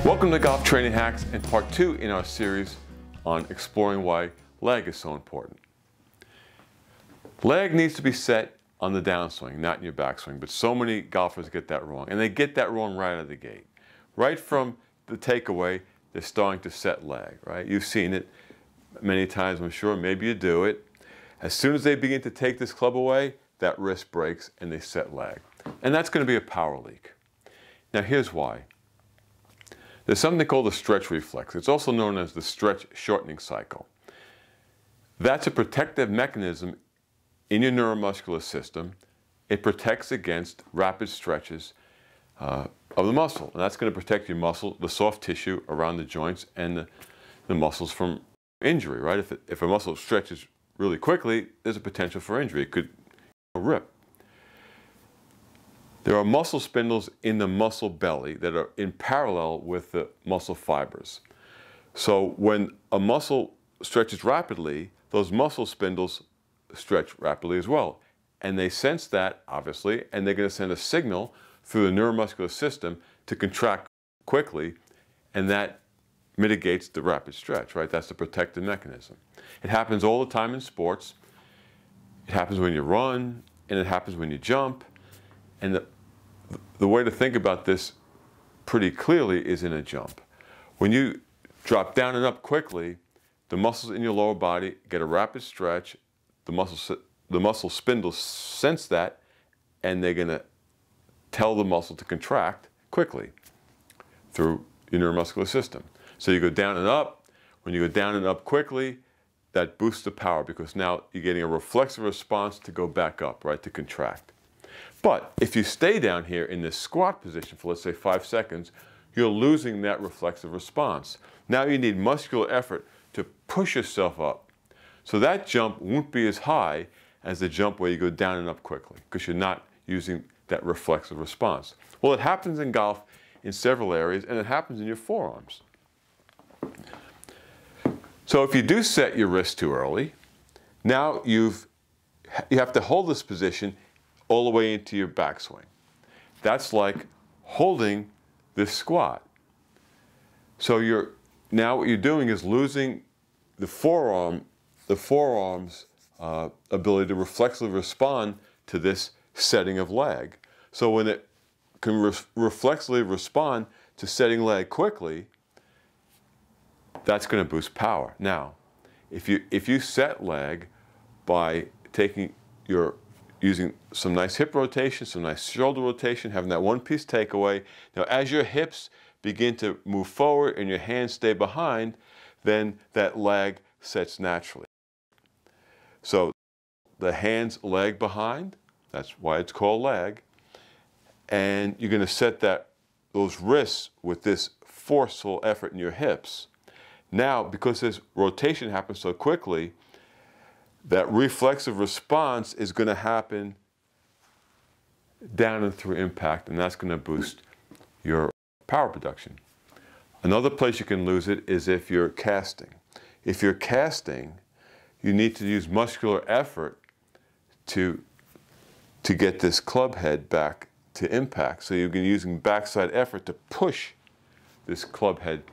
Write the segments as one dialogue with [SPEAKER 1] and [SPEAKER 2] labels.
[SPEAKER 1] Welcome to Golf Training Hacks and part 2 in our series on exploring why leg is so important. Leg needs to be set on the downswing, not in your backswing, but so many golfers get that wrong, and they get that wrong right out of the gate. Right from the takeaway, they're starting to set leg, right? You've seen it many times, I'm sure, maybe you do it. As soon as they begin to take this club away, that wrist breaks and they set leg. And that's going to be a power leak. Now here's why. There's something called the stretch reflex. It's also known as the stretch shortening cycle. That's a protective mechanism in your neuromuscular system. It protects against rapid stretches of the muscle. And that's going to protect your muscle, the soft tissue around the joints, and the muscles from injury, right? If a muscle stretches really quickly, there's a potential for injury. It could rip. There are muscle spindles in the muscle belly that are in parallel with the muscle fibers. So when a muscle stretches rapidly, those muscle spindles stretch rapidly as well. And they sense that, obviously, and they're going to send a signal through the neuromuscular system to contract quickly, and that mitigates the rapid stretch, right? That's the protective mechanism. It happens all the time in sports. It happens when you run, and it happens when you jump. And the way to think about this pretty clearly is in a jump. When you drop down and up quickly, the muscles in your lower body get a rapid stretch. The muscle spindles sense that, and they're going to tell the muscle to contract quickly through your neuromuscular system. So you go down and up. When you go down and up quickly, that boosts the power because now you're getting a reflexive response to go back up, right, to contract. But if you stay down here in this squat position for, let's say, 5 seconds, you're losing that reflexive response. Now you need muscular effort to push yourself up. So that jump won't be as high as the jump where you go down and up quickly because you're not using that reflexive response. Well, it happens in golf in several areas, and it happens in your forearms. So if you do set your wrist too early, now you have to hold this position all the way into your backswing. That's like holding this squat. So now what you're doing is losing the forearm's ability to reflexively respond to this setting of leg. So when it can reflexively respond to setting leg quickly, that's going to boost power. Now, if you set leg by using some nice hip rotation, some nice shoulder rotation, having that one-piece takeaway. Now, as your hips begin to move forward and your hands stay behind, then that leg sets naturally. So the hands leg behind, that's why it's called leg, and you're going to set those wrists with this forceful effort in your hips. Now, because this rotation happens so quickly, that reflexive response is going to happen down and through impact, and that's going to boost your power production. Another place you can lose it is if you're casting. If you're casting, you need to use muscular effort to get this club head back to impact. So you're using backside effort to push this club head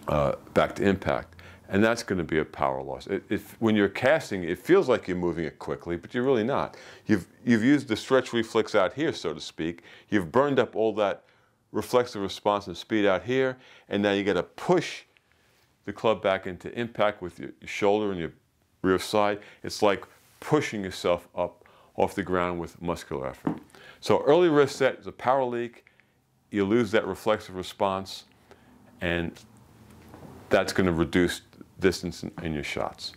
[SPEAKER 1] back to impact. And that's going to be a power loss. When you're casting, it feels like you're moving it quickly, but you're really not. You've used the stretch reflex out here, so to speak. You've burned up all that reflexive response and speed out here, and now you got to push the club back into impact with your shoulder and your rear side. It's like pushing yourself up off the ground with muscular effort. So early wrist set is a power leak. You lose that reflexive response, and that's going to reduce distance in your shots.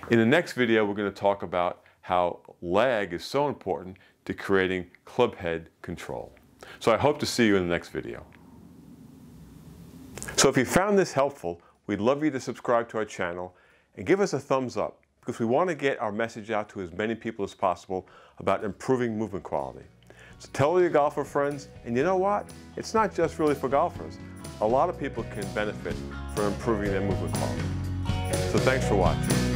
[SPEAKER 1] In the next video, we're going to talk about how leg is so important to creating club head control. So I hope to see you in the next video. So if you found this helpful, we'd love you to subscribe to our channel and give us a thumbs up because we want to get our message out to as many people as possible about improving movement quality. So tell all your golfer friends, and you know what? It's not just really for golfers. A lot of people can benefit from improving their movement quality. So thanks for watching.